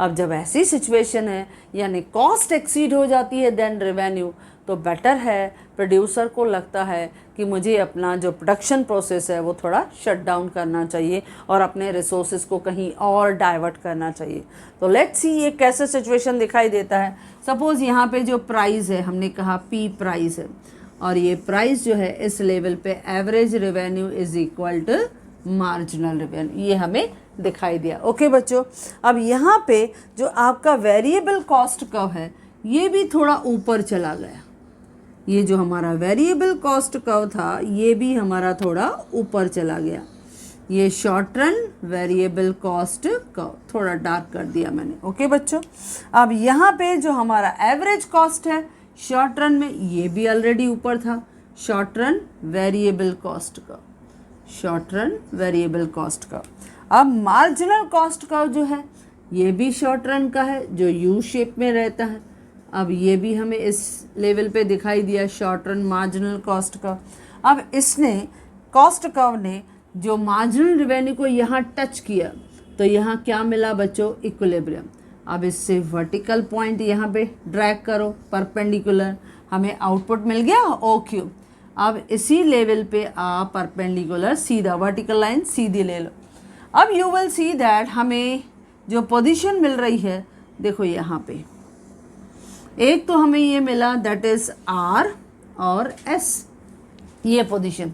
[SPEAKER 1] अब जब ऐसी सिचुएशन है यानी कॉस्ट एक्सीड हो जाती है देन रेवेन्यू, तो बेटर है, प्रोड्यूसर को लगता है कि मुझे अपना जो प्रोडक्शन प्रोसेस है वो थोड़ा शट डाउन करना चाहिए और अपने रिसोर्सेज को कहीं और डाइवर्ट करना चाहिए। तो लेट्स सी ये कैसे सिचुएशन दिखाई देता है। सपोज़ यहाँ पे जो प्राइस है, हमने कहा P प्राइस है, और ये प्राइस जो है इस लेवल पे average revenue is equal to marginal revenue, ये हमें दिखाई दिया। ओके बच्चों, अब यहाँ पे जो आपका वेरिएबल कॉस्ट कर्व है ये भी थोड़ा ऊपर चला गया। ये जो हमारा वेरिएबल कॉस्ट कर्व था ये भी हमारा थोड़ा ऊपर चला गया। ये short run variable cost curve थोड़ा डार्क कर दिया मैंने। ओके बच्चों, अब यहाँ पे जो हमारा एवरेज कॉस्ट है शॉर्ट रन में ये भी ऑलरेडी ऊपर था। Short run variable cost curve, short run variable cost curve. अब मार्जिनल कॉस्ट कर्व जो है ये भी शॉर्ट रन का है जो यू शेप में रहता है। अब ये भी हमें इस लेवल पे दिखाई दिया short run marginal cost curve. अब इसने कॉस्ट कर्व ने जो मार्जिनल रेवेन्यू को यहाँ टच किया तो यहाँ क्या मिला बच्चों, इक्विलिब्रियम। अब इससे वर्टिकल पॉइंट यहाँ पे ड्रैग करो परपेंडिकुलर, हमें आउटपुट मिल गया ओ क्यू। अब इसी लेवल पे आप परपेंडिकुलर सीधा वर्टिकल लाइन सीधी ले लो। अब यू विल सी दैट हमें जो पोजीशन मिल रही है, देखो यहाँ पे एक तो हमें ये मिला दैट इज आर और एस, ये पोजीशन।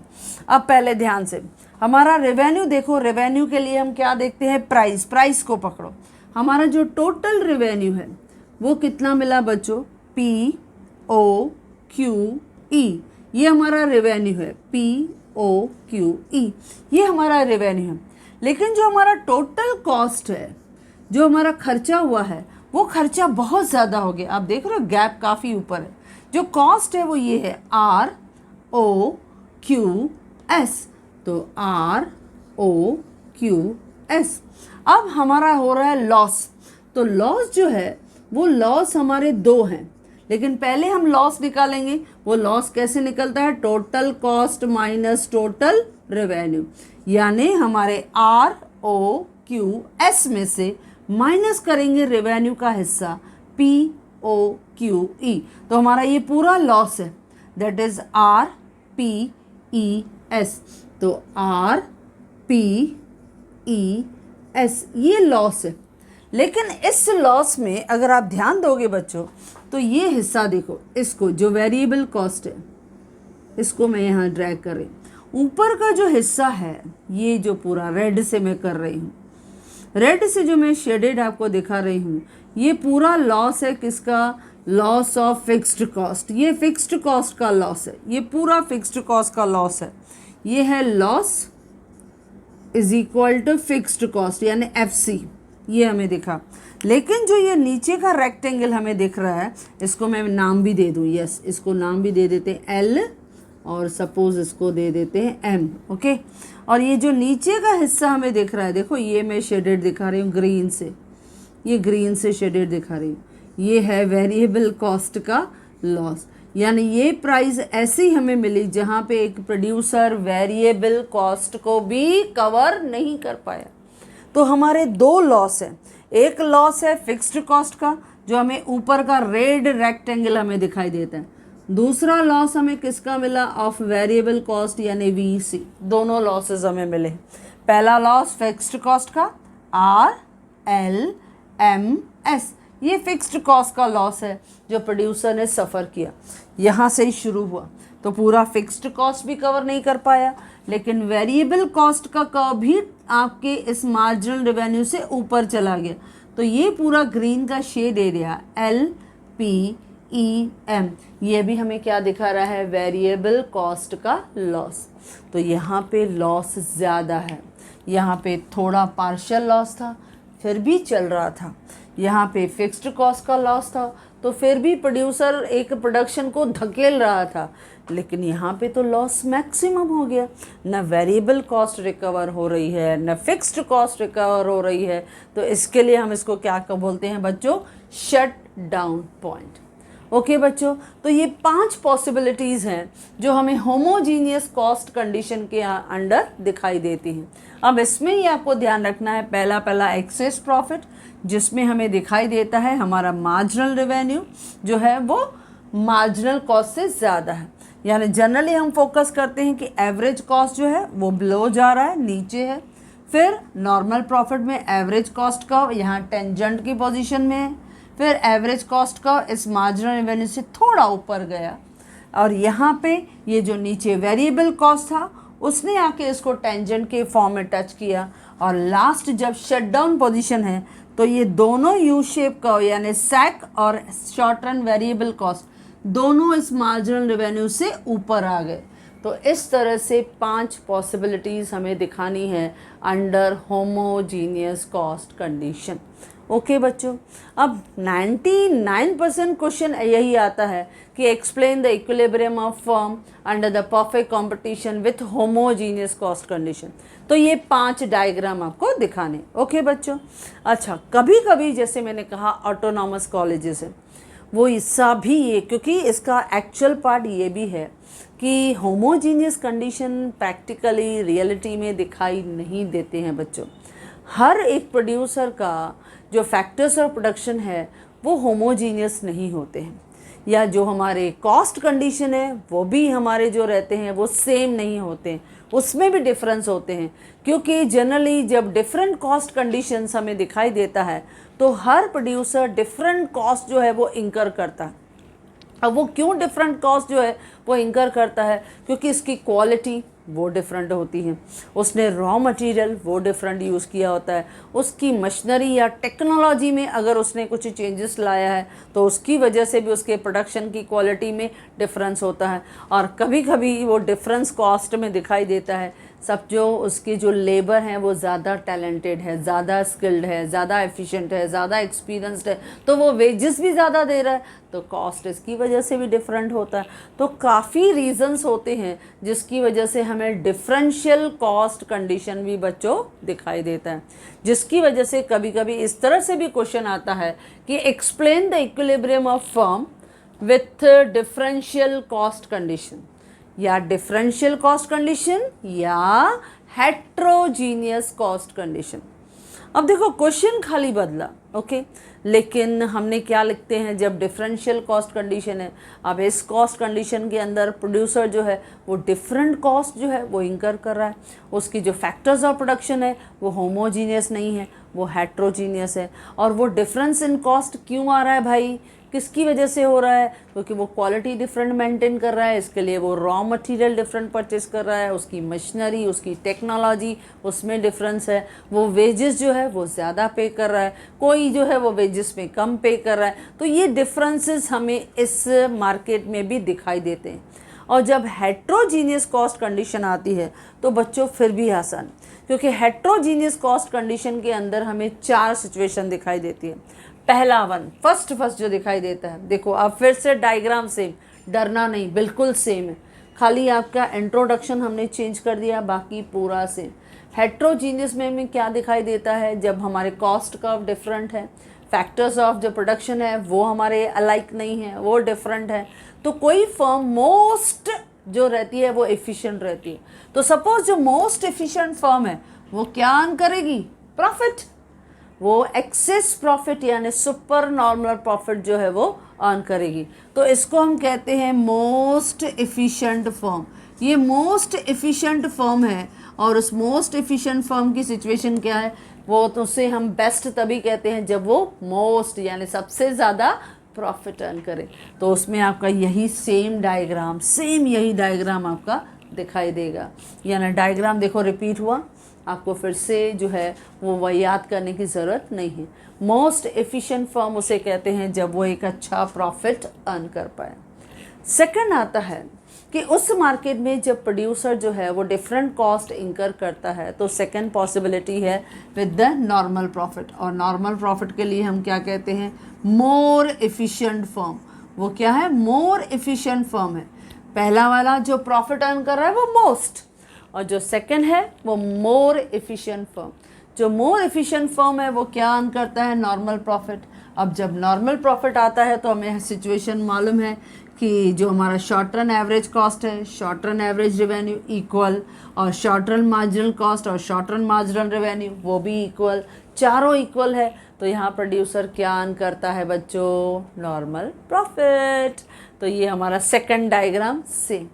[SPEAKER 1] अब पहले ध्यान से हमारा रेवेन्यू देखो, रेवेन्यू के लिए हम क्या देखते हैं, प्राइस, प्राइस को पकड़ो। हमारा जो टोटल रेवेन्यू है वो कितना मिला बच्चों, पी ओ क्यू ई, ये हमारा रेवेन्यू है, पी ओ क्यू ई, ये हमारा रेवेन्यू है। लेकिन जो हमारा टोटल कॉस्ट है, जो हमारा खर्चा हुआ है, वो खर्चा बहुत ज़्यादा हो गया। आप देख रहे हो गैप काफ़ी ऊपर है। जो कॉस्ट है वो ये है आर ओ क्यू एस, तो आर ओ क्यू एस। अब हमारा हो रहा है लॉस, तो लॉस जो है वो लॉस हमारे दो हैं, लेकिन पहले हम लॉस निकालेंगे। वो लॉस कैसे निकलता है, total cost minus total revenue, यानी हमारे आर ओ क्यू एस में से माइनस करेंगे रेवेन्यू का हिस्सा पी ओ क्यू ई, तो हमारा ये पूरा लॉस है, that is R P E S. तो आर पी ई एस ये लॉस है। लेकिन इस लॉस में अगर आप ध्यान दोगे बच्चों तो ये हिस्सा देखो, इसको जो वेरिएबल कॉस्ट है इसको मैं यहाँ ड्रैग कर रही हूँ। ऊपर का जो हिस्सा है ये जो पूरा रेड से मैं कर रही हूँ, रेड से जो मैं शेडेड आपको दिखा रही हूँ, ये पूरा लॉस है किसका, लॉस ऑफ फिक्स्ड कॉस्ट। ये फिक्स्ड कॉस्ट का लॉस है, ये पूरा फिक्स्ड कॉस्ट का लॉस है। ये है loss is equal to fixed cost यानी FC, ये हमें दिखा। लेकिन जो ये नीचे का रेक्टेंगल हमें दिख रहा है, इसको मैं नाम भी दे दूँ, यस, इसको नाम भी दे देते हैं L और सपोज इसको दे देते हैं M। ओके, और ये जो नीचे का हिस्सा हमें दिख रहा है, देखो ये मैं शेडेड दिखा रही हूँ ग्रीन से, ये ग्रीन से शेडेड दिखा रही हूँ, ये है वेरिएबल कॉस्ट का लॉस। यानी ये प्राइस ऐसी हमें मिली जहाँ पे एक प्रोड्यूसर वेरिएबल कॉस्ट को भी कवर नहीं कर पाया। तो हमारे दो लॉस हैं, एक लॉस है फिक्स्ड कॉस्ट का जो हमें ऊपर का रेड रेक्टेंगल हमें दिखाई देता है, दूसरा लॉस हमें किसका मिला, ऑफ वेरिएबल कॉस्ट यानी VC। दोनों लॉसेस हमें मिले। पहला लॉस फिक्स्ड कॉस्ट का RLMS, ये फिक्स्ड कॉस्ट का लॉस है जो प्रोड्यूसर ने सफ़र किया। यहाँ से ही शुरू हुआ, तो पूरा फिक्स्ड कॉस्ट भी कवर नहीं कर पाया, लेकिन वेरिएबल कॉस्ट का कर्व भी आपके इस मार्जिनल रेवेन्यू से ऊपर चला गया। तो ये पूरा ग्रीन का शेड एरिया LPEM, ये भी हमें क्या दिखा रहा है, वेरिएबल कॉस्ट का लॉस। तो यहाँ पे लॉस ज़्यादा है, यहाँ पे थोड़ा पार्शियल लॉस था फिर भी चल रहा था, यहाँ पे फिक्स्ड कॉस्ट का लॉस था तो फिर भी प्रोड्यूसर एक प्रोडक्शन को धकेल रहा था, लेकिन यहाँ पे तो लॉस मैक्सिमम हो गया। न वेरिएबल कॉस्ट रिकवर हो रही है, न फिक्स्ड कॉस्ट रिकवर हो रही है। तो इसके लिए हम इसको क्या बोलते हैं बच्चों, शट डाउन पॉइंट। ओके बच्चों, तो ये 5 पॉसिबिलिटीज़ हैं जो हमें होमोजीनियस कॉस्ट कंडीशन के अंडर दिखाई देती हैं। अब इसमें ही आपको ध्यान रखना है, पहला एक्सेस प्रॉफिट, जिसमें हमें दिखाई देता है हमारा मार्जिनल रेवेन्यू जो है वो मार्जिनल कॉस्ट से ज़्यादा है। यानी जनरली हम फोकस करते हैं कि एवरेज कॉस्ट जो है वो बिलो जा रहा है, नीचे है। फिर नॉर्मल प्रॉफिट में एवरेज कॉस्ट का यहाँ टेंजेंट की पोजीशन में है, फिर एवरेज कॉस्ट का इस मार्जिनल रेवेन्यू से थोड़ा ऊपर गया, और यहाँ पे ये जो नीचे वेरिएबल कॉस्ट था उसने आके इसको टेंजेंट के फॉर्म में टच किया, और लास्ट जब शट डाउन पोजिशन है तो ये दोनों यू शेप का यानी सैक और शॉर्ट रन वेरिएबल कॉस्ट दोनों इस मार्जिनल रेवेन्यू से ऊपर आ गए। तो इस तरह से 5 पॉसिबिलिटीज़ हमें दिखानी है under homogeneous cost condition. Okay बच्चों, अब 99% क्वेश्चन यही आता है कि explain the equilibrium of firm under the perfect competition with homogeneous cost condition. तो ये 5 डायग्राम आपको दिखाने। ओके बच्चों, अच्छा कभी कभी जैसे मैंने कहा ऑटोनॉमस कॉलेजेस है वो इसका भी ये, क्योंकि इसका एक्चुअल पार्ट ये भी है कि होमोजीनियस कंडीशन प्रैक्टिकली रियलिटी में दिखाई नहीं देते हैं बच्चों। हर एक प्रोड्यूसर का जो फैक्टर्स ऑफ प्रोडक्शन है वो होमोजीनियस नहीं होते हैं, या जो हमारे कॉस्ट कंडीशन है वो भी हमारे जो रहते हैं वो सेम नहीं होते हैं, उसमें भी डिफरेंस होते हैं। क्योंकि जनरली जब डिफरेंट कॉस्ट कंडीशंस हमें दिखाई देता है तो हर प्रोड्यूसर डिफरेंट कॉस्ट जो है वो इंकर करता है। अब वो क्यों डिफरेंट कॉस्ट जो है वो इंकर करता है, क्योंकि इसकी क्वालिटी वो डिफरेंट होती है, उसने रॉ मटेरियल वो डिफरेंट यूज़ किया होता है, उसकी मशीनरी या टेक्नोलॉजी में अगर उसने कुछ चेंजेस लाया है तो उसकी वजह से भी उसके प्रोडक्शन की क्वालिटी में डिफरेंस होता है। और कभी कभी वो डिफरेंस कॉस्ट में दिखाई देता है, सब जो उसके जो लेबर हैं वो ज़्यादा टैलेंटेड है, ज़्यादा स्किल्ड है, ज़्यादा एफिशिएंट है, ज़्यादा एक्सपीरियंस्ड है, तो वो वेजेस भी ज़्यादा दे रहा है, तो कॉस्ट इसकी वजह से भी डिफरेंट होता है। तो काफ़ी रीजंस होते हैं जिसकी वजह से हमें डिफरेंशियल कॉस्ट कंडीशन भी बच्चों दिखाई देता है, जिसकी वजह से कभी कभी इस तरह से भी क्वेश्चन आता है कि explain the equilibrium of firm with differential cost condition, या डिफरेंशियल कॉस्ट कंडीशन या हेट्रोजीनियस कॉस्ट कंडीशन। अब देखो क्वेश्चन खाली बदला, ओके, लेकिन हमने क्या लिखते हैं जब डिफरेंशियल कॉस्ट कंडीशन है। अब इस कॉस्ट कंडीशन के अंदर प्रोड्यूसर जो है वो डिफरेंट कॉस्ट जो है वो इंकर कर रहा है, उसकी जो फैक्टर्स ऑफ प्रोडक्शन है वो होमोजीनियस नहीं है, वो हेट्रोजीनियस है। और वो डिफरेंस इन कॉस्ट क्यों आ रहा है भाई, किसकी वजह से हो रहा है, क्योंकि वो क्वालिटी डिफरेंट मेंटेन कर रहा है, इसके लिए वो रॉ मटेरियल डिफरेंट परचेस कर रहा है, उसकी मशीनरी, उसकी टेक्नोलॉजी उसमें डिफरेंस है, वो वेजेस जो है वो ज़्यादा पे कर रहा है, कोई जो है वो वेजेस में कम पे कर रहा है। तो ये डिफरेंसेस हमें इस मार्केट में भी दिखाई देते हैं। और जब हेट्रोजीनियस कॉस्ट कंडीशन आती है तो बच्चों फिर भी आसान, क्योंकि हेट्रोजीनियस कॉस्ट कंडीशन के अंदर हमें 4 सिचुएशन दिखाई देती है। पहला फर्स्ट जो दिखाई देता है, देखो अब फिर से डायग्राम सेम, डरना नहीं, बिल्कुल सेम है, खाली आपका इंट्रोडक्शन हमने चेंज कर दिया, बाकी पूरा सेम। हेट्रोजीनियस में हमें क्या दिखाई देता है, जब हमारे कॉस्ट कर्व डिफरेंट है, फैक्टर्स ऑफ जो प्रोडक्शन है वो हमारे अलाइक नहीं है, वो डिफरेंट है, तो कोई फर्म मोस्ट जो रहती है वो एफिशिएंट रहती है। तो सपोज जो मोस्ट एफिशिएंट फर्म है वो क्या अर्न करेगी, प्रॉफिट, वो एक्सेस प्रॉफिट यानी सुपर नॉर्मल प्रॉफिट जो है वो अर्न करेगी। तो इसको हम कहते हैं मोस्ट एफिशिएंट फर्म। ये मोस्ट एफिशिएंट फर्म है, और उस मोस्ट एफिशिएंट फर्म की सिचुएशन क्या है, वो तो उसे हम बेस्ट तभी कहते हैं जब वो मोस्ट यानी सबसे ज़्यादा प्रॉफिट अर्न करे। तो उसमें आपका यही सेम यही डायग्राम आपका दिखाई देगा। यानी डायग्राम देखो रिपीट हुआ, आपको फिर से जो है वो याद करने की ज़रूरत नहीं है। मोस्ट एफिशिएंट फर्म उसे कहते हैं जब वो एक अच्छा प्रॉफिट अर्न कर पाए। सेकंड आता है कि उस मार्केट में जब प्रोड्यूसर जो है वो डिफरेंट कॉस्ट इंकर करता है, तो सेकंड पॉसिबिलिटी है विद द नॉर्मल प्रॉफिट। और नॉर्मल प्रॉफिट के लिए हम क्या कहते हैं, मोर एफिशिएंट फर्म। वो क्या है, मोर एफिशिएंट फर्म है। पहला वाला जो प्रॉफिट अर्न कर रहा है वो मोस्ट, और जो सेकंड है वो मोर एफिशिएंट फर्म। जो मोर एफिशिएंट फर्म है वो क्या अर्न करता है, नॉर्मल प्रॉफिट। अब जब नॉर्मल प्रॉफिट आता है तो हमें सिचुएशन मालूम है कि जो हमारा शॉर्ट रन एवरेज कॉस्ट है, short run average revenue equal, और शॉर्ट रन मार्जिनल कॉस्ट और शॉर्ट रन मार्जिनल रेवेन्यू वो भी इक्वल, चारों इक्वल है। तो यहाँ प्रोड्यूसर क्या अर्न करता है बच्चों, नॉर्मल प्रॉफिट। तो ये हमारा second diagram same.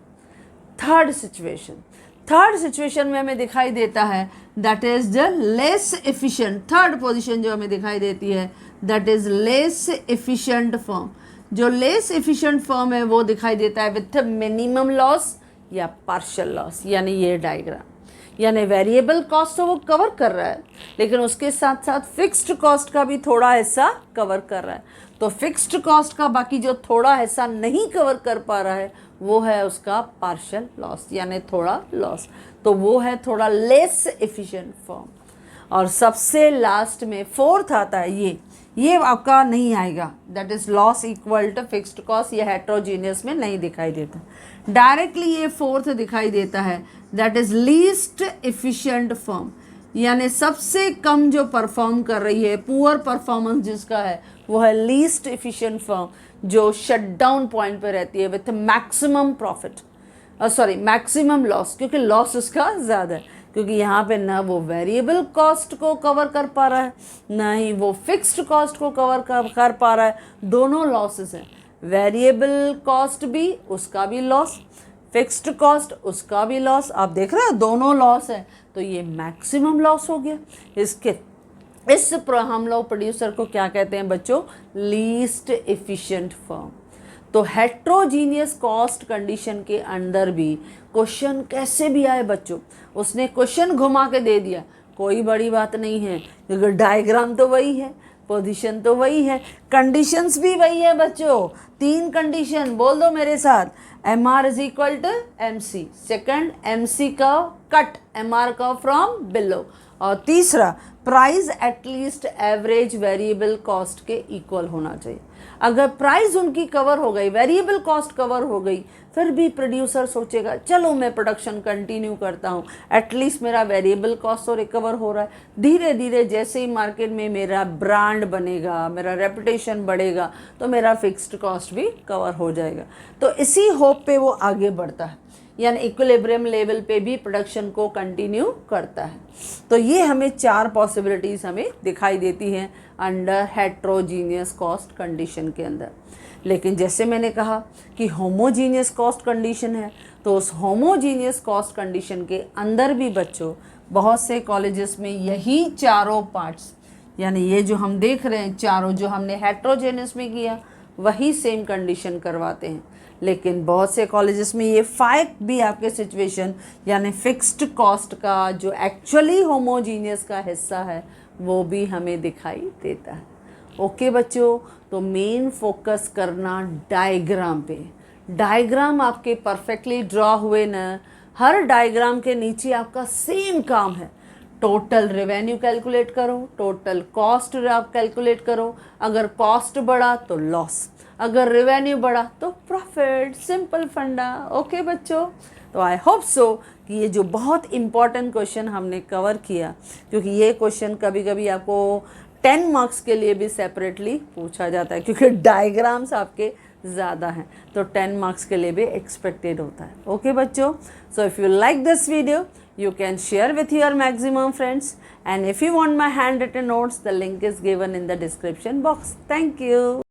[SPEAKER 1] Third situation में हमें दिखाई देता है that is the less efficient. Third position जो हमें दिखाई देती है that is less efficient firm. जो लेस एफिशिएंट फर्म है वो दिखाई देता है विथ मिनिमम लॉस या पार्शियल लॉस, यानी ये डायग्राम, यानी वेरिएबल कॉस्ट तो वो कवर कर रहा है लेकिन उसके साथ साथ फिक्स्ड कॉस्ट का भी थोड़ा हिस्सा कवर कर रहा है। तो फिक्स्ड कॉस्ट का बाकी जो थोड़ा हिस्सा नहीं कवर कर पा रहा है वो है उसका पार्शियल लॉस, यानी थोड़ा लॉस। तो वो है थोड़ा लेस एफिशिएंट फर्म। और सबसे लास्ट में फोर्थ आता है, ये आपका नहीं आएगा, that is loss equal to fixed cost. ये हेट्रोजीनियस में नहीं दिखाई देता, डायरेक्टली ये फोर्थ दिखाई देता है, that is least efficient firm, यानी सबसे कम जो परफॉर्म कर रही है, पुअर परफॉर्मेंस जिसका है वो है लीस्ट एफिशिएंट फर्म, जो शटडाउन पॉइंट पे रहती है with maximum profit, maximum loss, क्योंकि लॉस उसका ज़्यादा है, क्योंकि यहाँ पे ना वो वेरिएबल कॉस्ट को कवर कर पा रहा है ना ही वो फिक्स्ड कॉस्ट को कवर कर पा रहा है। दोनों लॉसेस हैं, वेरिएबल कॉस्ट भी, उसका भी लॉस, फिक्स्ड कॉस्ट उसका भी लॉस। आप देख रहे हो दोनों लॉस है, तो ये मैक्सिमम लॉस हो गया। हम लोग प्रोड्यूसर को क्या कहते हैं बच्चों? Least efficient firm. तो हेट्रोजीनियस कॉस्ट कंडीशन के अंदर भी क्वेश्चन कैसे भी आए बच्चों, उसने क्वेश्चन घुमा के दे दिया, कोई बड़ी बात नहीं है, क्योंकि डायग्राम तो वही है, पोजीशन तो वही है, कंडीशंस भी वही है बच्चों। 3 कंडीशन बोल दो मेरे साथ, MR is equal to MC, second MC का कट MR का फ्रॉम बिलो, और तीसरा price at least average variable cost के इक्वल होना चाहिए। अगर प्राइस उनकी कवर हो गई, वेरिएबल कॉस्ट कवर हो गई, फिर भी प्रोड्यूसर सोचेगा चलो मैं प्रोडक्शन कंटिन्यू करता हूँ, एटलीस्ट मेरा वेरिएबल कॉस्ट तो रिकवर हो रहा है। धीरे धीरे जैसे ही मार्केट में मेरा ब्रांड बनेगा, मेरा रेपुटेशन बढ़ेगा, तो मेरा फिक्स्ड कॉस्ट भी कवर हो जाएगा। तो इसी होप पे वो आगे बढ़ता है, यानी इक्विलिब्रियम लेवल पे भी प्रोडक्शन को कंटिन्यू करता है। तो ये हमें 4 पॉसिबिलिटीज़ हमें दिखाई देती हैं अंडर हेट्रोजीनियस कॉस्ट कंडीशन के अंदर। लेकिन जैसे मैंने कहा कि होमोजीनियस कॉस्ट कंडीशन है, तो उस होमोजीनियस कॉस्ट कंडीशन के अंदर भी बच्चों बहुत से कॉलेजेस में यही चारों पार्ट्स, यानी ये जो हम देख रहे हैं चारों, जो हमने हेट्रोजीनियस में किया वही सेम कंडीशन करवाते हैं। लेकिन बहुत से कॉलेजेस में ये 5 भी आपके सिचुएशन, यानी फिक्स्ड कॉस्ट का जो एक्चुअली होमोजीनियस का हिस्सा है वो भी हमें दिखाई देता है। ओके बच्चों, तो मेन फोकस करना डायग्राम पे। डायग्राम आपके परफेक्टली ड्रॉ हुए ना, हर डायग्राम के नीचे आपका सेम काम है, टोटल रेवेन्यू कैलकुलेट करो, टोटल कॉस्ट आप कैलकुलेट करो, अगर कॉस्ट बढ़ा तो लॉस, अगर रेवेन्यू बढ़ा तो प्रॉफिट, सिंपल फंडा। ओके बच्चों, तो आई होप सो कि ये जो बहुत इम्पॉर्टेंट क्वेश्चन हमने कवर किया, क्योंकि ये क्वेश्चन कभी कभी आपको 10 मार्क्स के लिए भी सेपरेटली पूछा जाता है, क्योंकि डायग्राम्स आपके ज़्यादा हैं, तो 10 मार्क्स के लिए भी एक्सपेक्टेड होता है। ओके बच्चों, so if you like this video you can share with your maximum friends, and if you want my handwritten notes, the link is given in the description box. Thank you.